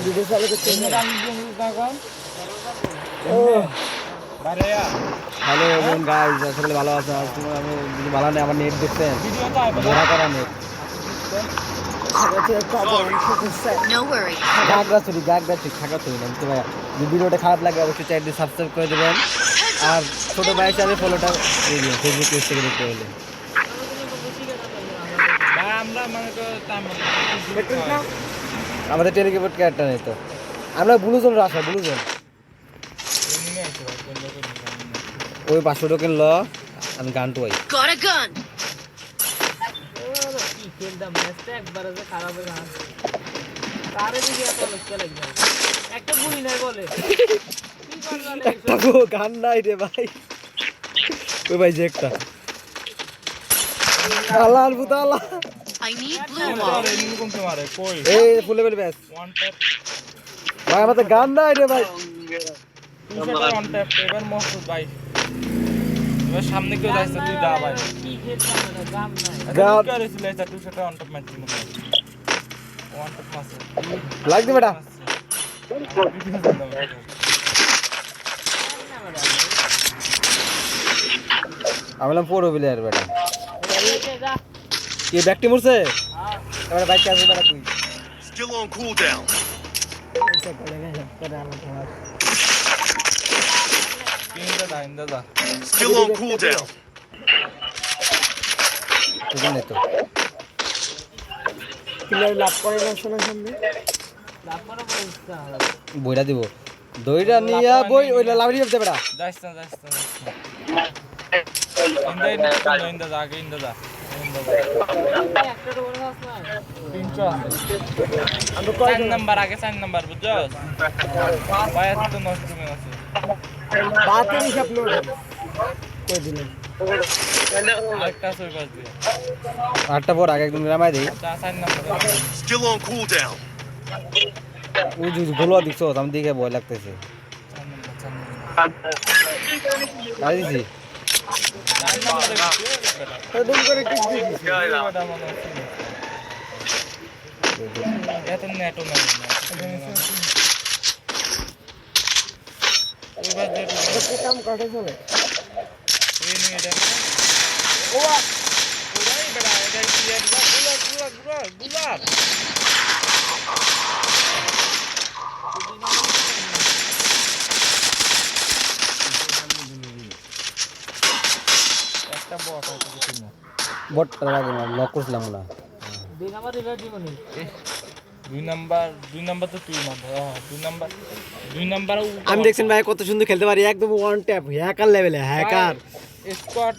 Video চালু করতে hello everyone guys, আসলে ভালো আছেন? আমি যদি ভালো নেই, আমার নেট দেখছেন ঘোরা করা নেট গাগরাছড়ি খাগড়াছড়ি নাম তো ভাইয়া। যদি ভিডিওটা খারাপ লাগে অবশ্যই চ্যানেলটি সাবস্ক্রাইব করে দেবেন, আর ছোট ভাইয়ের সাথে ফলোটা দিয়ে দিন ফেসবুক পেজ থেকে দেখতে হলে। আমাদের টেলিগ্রাফের ক্যারেক্টার নেই তো, আমরা ব্লুজোন রাখা ব্লুজোন ওই 500 টোকেন ল আমি গান টুয়াই গান নাই রে ভাই। ওই ভাই যে একটা আলাল বুতালা এই ফুলে বেলে ব্যাস ভাই, আমাদের গান নাই রে ভাই। এবার মহসুদ ভাই, এবার সামনে কেউ যাইছে তুই দা ভাই গান করেছিল এটা 200 টা অন টপ ম্যাচ মনে হয় অন টপ মাস লাগ দে বেটা। আমলাম পড়ো বিলে আর বেটা কি ব্যাকটি মরছে এবারে বাইক চার্জ বেটা তুই Still on cooldown. Still on cooldown. তুই নে তো লাভ করে না শোনা সামনে বইটা দিব দইটা নিয়া বই ওইটা লাভরি দিতে বেটা যাইস না ইন্দা জাগে ইন্দা যা একটা তো বড় আছে না 300 আছে আমি 4 নাম্বার আগে 4 নাম্বার বুঝছস পায়া তো নষ্ট হয়ে আছে বাতের হিসাব লো কই দিলেন একটা সই বাজ দিয়ে আটটা পর আগে একদম নামাই দেই 4 নাম্বার Still on cooldown. ওই যে গোলা দিছো আমি দেখে ভয় লাগতেছে গাড়ি দিছি এরকম করে টিক দিছি এত নেটও নাই এবার যে কত কাম কাটে চলে এই নিয়ে এটা ওয়া ওরাই বড় এটা কি এটা গুলা একটা বট আছে কিছু না বটটা লাগে না লক করছিলাম না দুই নাম্বার রিভার দিবনি দুই নাম্বার তো তুই নাম্বার দুই নাম্বার আমি দেখছেন ভাই কত সুন্দর খেলতে পারি, একদম ওয়ান ট্যাপ হ্যাকার লেভেলে হ্যাকার স্কোয়াড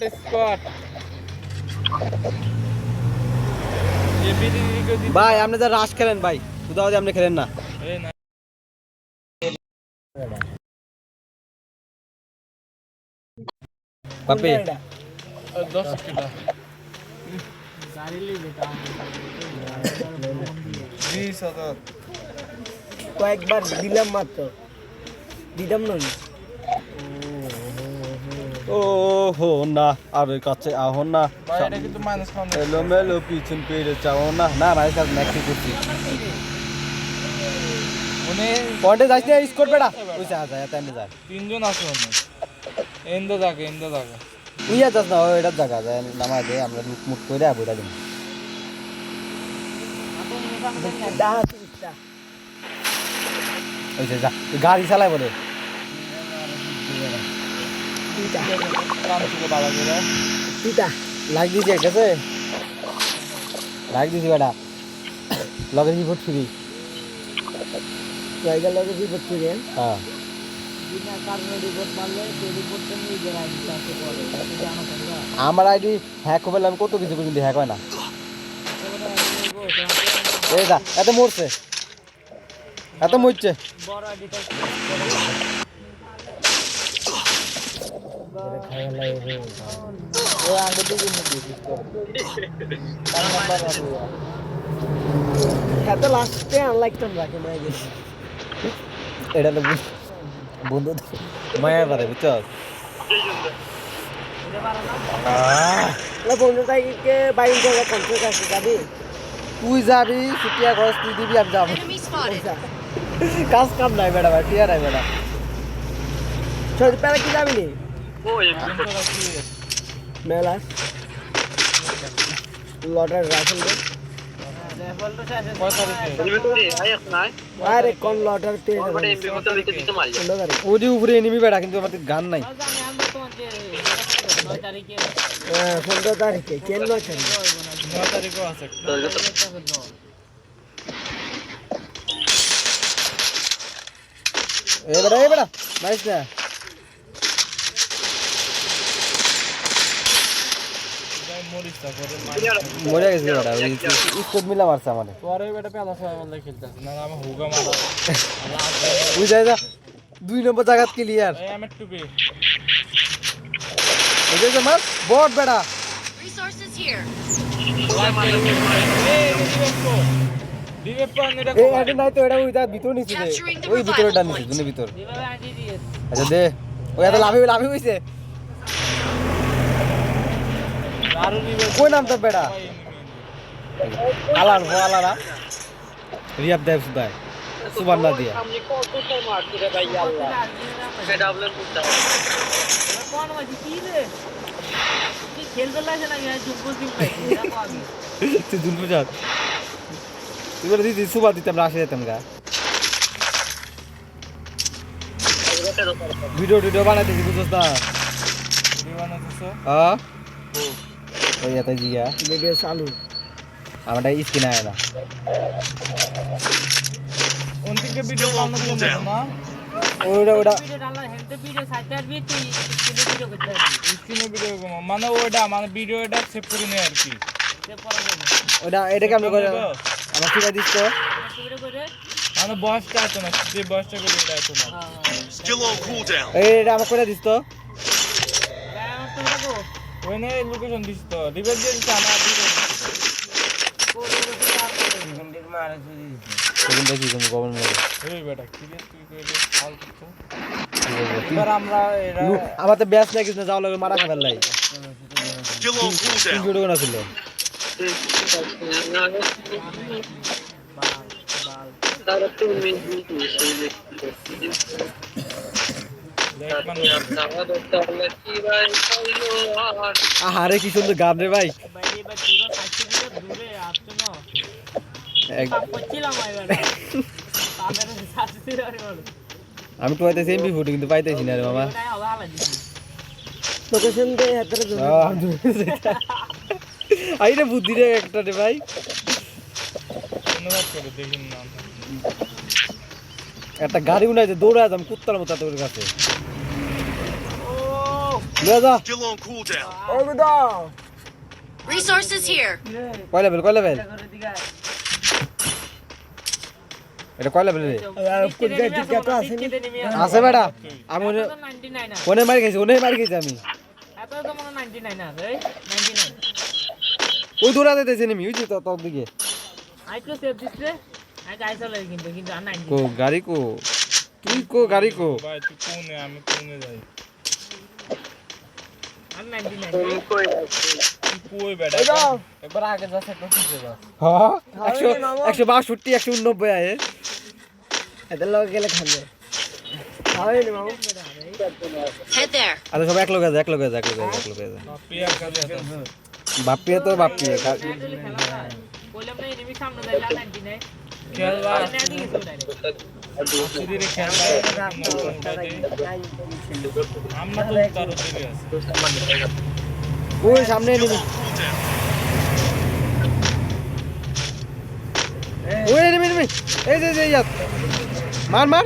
এবিডি কে দি ভাই আপনি যা রাশ খেলেন ভাই কোথাও আপনি খেলেন না এই না বাপে 10 কিলো গাড়ি লিবে তা কয়েকবার দিলাম মাত্র দিদাম নই ও হো না আর কাছে আহো না ভাই এটা কিন্তু মাইনাস খাওয়া এলো মেলো পিছন পেরে চাও না না ভাই কাজ ম্যাক্সি করছি মানে পয়েন্টে যাইছ না স্কোর বেটা ওই যা যায় এত যায় তিনজন আছে মানে এন্ড জায়গা উইয়া যাস না ওইটার জায়গা যায় নামাই দে আমরা মুট করে বইটা দিন ওই যে যা গাড়ি চালায় বলে কাম ছিল বাবা করে লাগ দিয়েছে গেছে লাগ দিয়েছি বেটা লগে রিপোর্ট ফ্রি জায়গা লাগে রিপোর্ট করে হ্যাঁ বিনা কারণে রিপোর্ট মারলে সেই রিপোর্টটা নিয়ে যারা আইডি করে তাতে জানো তোমরা আমার আইডি হ্যাক হবে আমি কত কিছু কিন্তু হ্যাক হয় না এই যা এত মরছে এত মরছে বড় আইডিটা ও আগে দিকে নিয়ে দিস তো কার নাম্বার আছে এত লাস্টে আনলাইকটাম রাখে না গেছে এটা তো বন্ধু মায়া পারে বুঝছো বন্ধুটাকে বাইরে জায়গা কন্ট্রোল আছে যাবি তুই যাবি ছুটিয়া খরচ তুই দিবি আমি যাবো Enemy spotted. কাজ কাম নাই বেটা ভাই টিয়া নাই বেটা ছয় পেলে কি যাবি নি মেলা লটার রাখেন রে আরে কোন লটার পেয়ে ওদি উপরে এনিমি বেটা কিন্তু আমার গান নাই 15 তারিখে কেন 9 তারিখও আছে এ বেটা নাইস না মরে গেছে বেটা ওই স্কোর মিলা মারছে আমাদের পরে বেটা পেলা সবাই বলে খেলতেছে না আমি হুগা মারা ওই জায়গা 2 নম্বর জায়গা ক্লিয়ার এই আমি টুপি ওই যে মার বট বেটা Resources here. ডিভেপ পান এটা এই এটা নাই তো এটা ওই তার ভিতর নিচে দে ওই ভিতরটা নিচে দুনে ভিতর আচ্ছা দে ওই এত লাভি হইছে আরো ডিভেপ কই নাম তো বেটা আলার আলারা রিয়াব দেব ভাই সুবহান না দিয়া তুই দুল বুঝা তুই বলে দিদি সুবা দিতাম না আসে যেতাম গা ভিডিও বানাইতে বুঝছ না ভিডিও বানাতেছো হ্যাঁ ওই এত জিয়া ভিডিও চালু আমারটা স্ক্রিন আয় না কোন থেকে ভিডিও বানানো যাবে না ওটা স্ক্রিনে ভিডিও মানে ওটা মানে ভিডিওটা সেভ করে নেয় আর কি ওটা এটাকে আমরা করে আমার ঠিক আছে দিস তো মানে বয়সটা আছে না যে বয়সটা করে এটা আছে না Still on cooldown. এটা আমার করে দিস তো ওই নে লোকেশন দিস তো রিভার দিয়ে দিস আমার সেদিন দেখি তুমি গভর্নমেন্ট এই বেটা কি রে তুই কইলে ফাল করছো এবার আমরা এরা আমার তো ব্যাস না কিছু না যাও লাগে মারা খাবার লাই Still on তিন cooldown. ভিডিও না ছিল আহারে কি সুন্দর গান রে ভাই আমি তো পাইতেছি এমপি ফুটে কিন্তু পাইতেছি না রে মামা লোকেশন দে হাতের আইরে বুদ্ধি রে একটা রে ভাই ধন্যবাদ করে দেখিন না একটা গাড়ি উনাইছে দৌড়া যাম কুত্তার মতো তোর কাছে লয়ে যা Still on cooldown. ও গুদা Resources here. কয় লেভেল এটা কয় লেভেল রে আছে বেটা আমি ওনে মারি গেছি আমি ওই দৌড়া দিতেছে নেমি ওই যে তোর দিকে কো গাড়ি কো তুই কো গাড়ি কো ভাই তুই কোনে আমি কোনে যাই তুই কই বেটা এবার আগে যাচ্ছে একটু পিছে যা হ্যাঁ 162 189 আয়ে এদের লগে গেলে খাবে হয় না মামু Head there. আরে সব এক লোক আছে পিয়ার কাছে বাপিয়া তো বাপিয়া খেলবা সিরিরে খেলবা আমরা তো তার দিকে আছে ওই সামনে নিবি ওই নিবি এই যে ইয়াত মার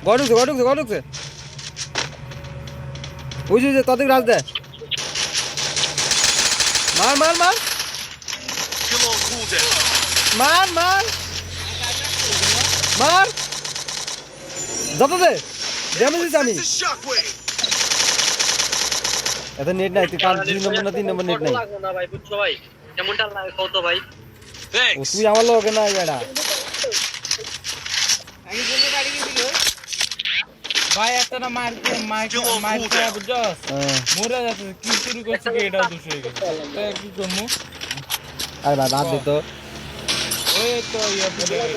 গড়ুকছে ওই যে ততক রাজ দে মার Still on cooldown. মার যত দে ড্যামেজ দিছি আমি This is shockwave. এত নেট নাই তুই 2 নম্বর না 3 নম্বর নেট নাই না ভাই বুঝছো ভাই কেমনটা লাগে কত ভাই ও Thanks. তুই আমার লগে না এডা ভাই একটা না মার বুঝছস মরে যাচ্ছে কি শুরু করছে কি এটা দোষ হয়ে গেছে তাই কি করমু আরে ভাই বাদ দে তো ওই তো ইয়ে বুঝে গেল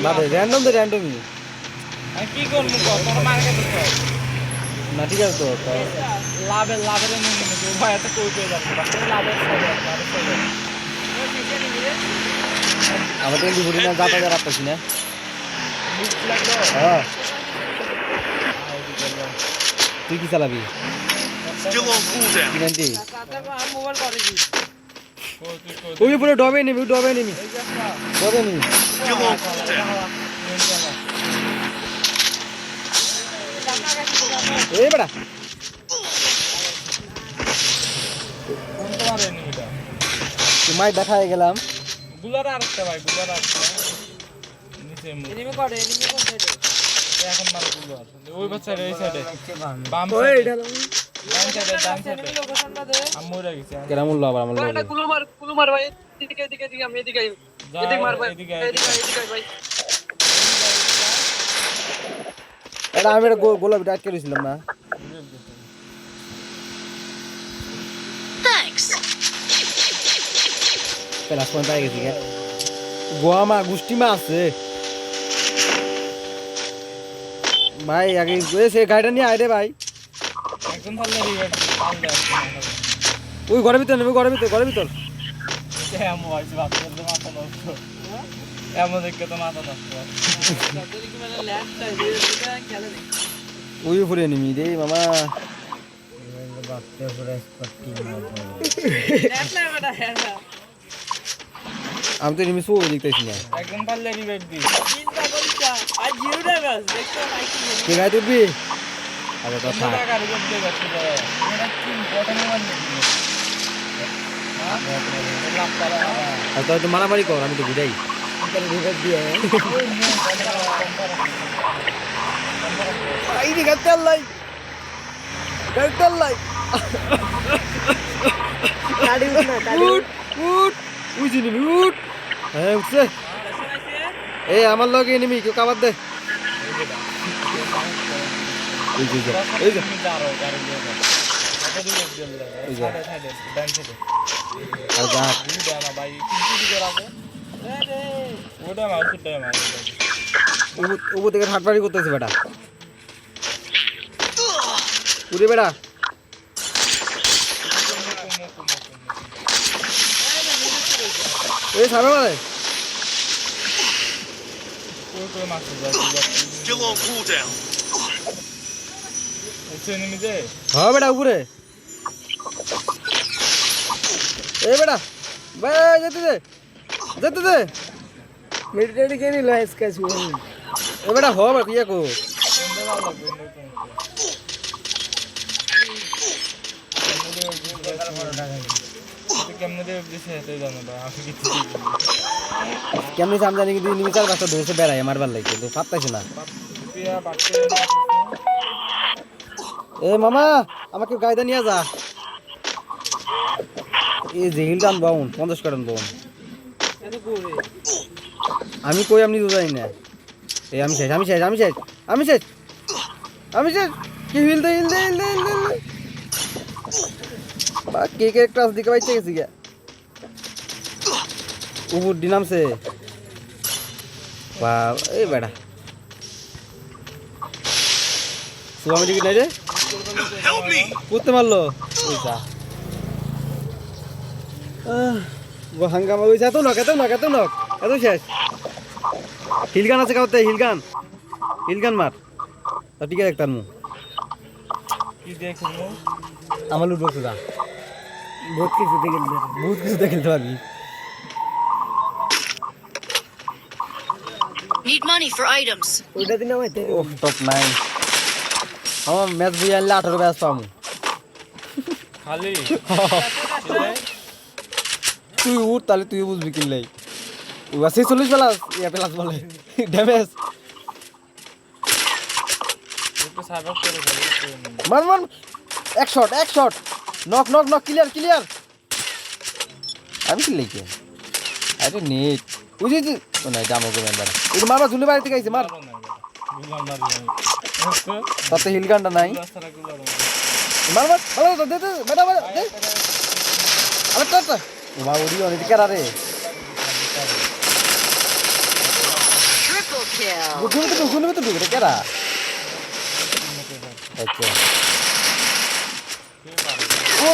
বাদ দে র্যান্ডম দে র্যান্ডমই আমি কি করবো তোর মার্কেট না ঠিক আছে তো লাভের নিয়ে নিবি ভাই এত কই পেয়ে যাবে লাভের সাইড আমাদের কিন্তু ঘুরি না যাতা যারা পাচ্ছি না বুঝ লাগলো হ্যাঁ তুই কি চালাবি Still on cooldown. কি নান্টি মোবাইল করে কি ওই পুরো ডবে নিবি ডবে নিবি Still on cooldown. এই বেটা কোনটা মারে নিবিটা তুই মাই দেখায় গেলাম গুলার আরেকটা ভাই গুলার আরেকটা নিচে এনিমি করে এনিমি কোন সাইডে এখন মার গুলার ওই বাচ্চা এই সাইডে বাম ওই সাইডে এটা ডান সাইডে এনিমি লোকেশনটা দে আমি মরে গেছি কেরাম উল্লো আবার আমার লাগে কুলু মার ভাই এদিকে আমি এদিকে মার ভাই এদিকে এদিকে ভাই এটা আমি একটা গোলাপি আটকে দিয়েছিলাম না Thanks. প্লাস পয়েন্ট পাই গেছি কে গোয়া মা গুষ্টি মা আছে ভাই আগে সে গাড়িটা নিয়ে আয় রে ভাই এখন তাহলে রিভাইভ পাল দে ওই ঘরের ভিতর নেবে ঘরের ভিতর এমন হয়েছে বাচ্চাদের মাথা নষ্ট এমন দেখে তো মাথা নষ্ট যদি কি মানে ল্যান্ড চাই এটা খেলে নেই ওই উপরে নিমি রে মামা ল্যান্ড না বেটা হ্যাঁ আমি তো নিমি শো দেখতেছি না একজন পারলে রিভাইভ দি চিন্তা করিস না আজ জিরো ড্যামেজ দেখছো নাকি কে গায়ে তুলবি আরে তো থাক টাকা রিভাইভ দিয়ে যাচ্ছে এটা কি বটনে মারলি লাভ করা আর তো মারামারি কর আমি তো বুঝাই আইনি গাড়ি লাই গাড়ি উঠ না গাড়ি উঠ উঠছি নিবি উঠ হ্যাঁ উঠছে এই আমার লগে নিবি কেউ কাবার দে এই যে তুমি যারো গাড়ি দিয়ে যাও কত রিভাইভ দিলে এই যে। সাইডে ডান সাইডে আর যা দুইটা না ভাই কিন্তু দিকে রাখো ওটা মার ওটা মার উপর থেকে ঠাটবাড়ি করতেছে বেটা উড়ে বেটা এই সামনে মানে ওই মারছে যা Still on cooldown. এসে নেমে দে হ্যাঁ বেটা উপরে এই বেটা ভাই যেতে দে মিলিটারি কে নিল এসকেস এ বেটা হ বা কিয়া কো কোনটা ভালো লাগবে কেমনে দেবে দিছে এটাই জানো ভাই আমি কিছু কেমনি সাম জানি কিন্তু নিমি চার পাঁচটা ধরছে বেড়াই মারবার লাগে কিন্তু পাত্তাইছে না পিয়া বাচ্চা এ মামা আমাকে গাইদা নিয়ে যা এই জেহিল টান বাউন 50 কারণ বাউন এত করে আমি কই আমি তো জানি না এই আমি শেষ কি হিল দে বা কে ক্লাস দিকে বাইতে গেছি গা উপর দিনামছে বা এই বেড়া সুবামি টিকিট নাই রে Help me! করতে মারলো ওই যা হাঙ্গামা ওই এত নক এত শেষ হিলগান আছে কাউতে হিলগান মার তা টিকে দেখতাম মু কি দেখবো আমার লুট বক্স যা বহুত কিছু দেখতে পারবি Need money for items. ওইটা দিন আমায় ও টপ 9 আমার ম্যাচ বুঝে আনলে 18 ব্যাচ পামু খালি তুই উঠ তাহলে তুই বুঝবি কিনলেই ও আছে 40 প্লাস ইয়া প্লাস বলে ড্যামেজ একটু সার্ভার করে বলি মার এক শট নক ক্লিয়ার আমি কি লিখে আরে নেট বুঝিছি ও নাই দাম ওকে মেম্বার এই মারবা ঝুলে বাড়ি থেকে আইছে মার বুঝলাম না তাতে হিলগানটা নাই রাস্তাটা গুলো মার ভালো দে বেটা দে আরে তো ও মা ওডি অনেক কেরা রে kill. গুনে তো ঢুকে কেরা আচ্ছা ও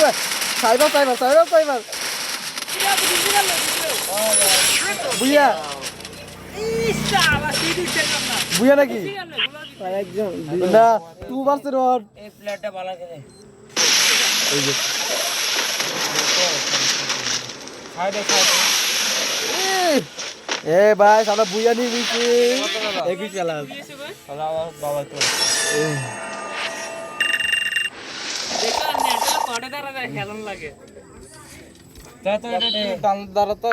সাইবার Triple বুইয়া বুইয়া নাকি আরেকজন না তু বাসের ওয়ার্ড এই প্লেটটা ভালো করে এই যে এ ভাই সালা বুইয়া নিয়ে গেছে একই চালাস বাবা তো দেখলাম নেটটা কটে দাঁড়া খেলন লাগে তাই তো এটা একটু টান দ্বারা তো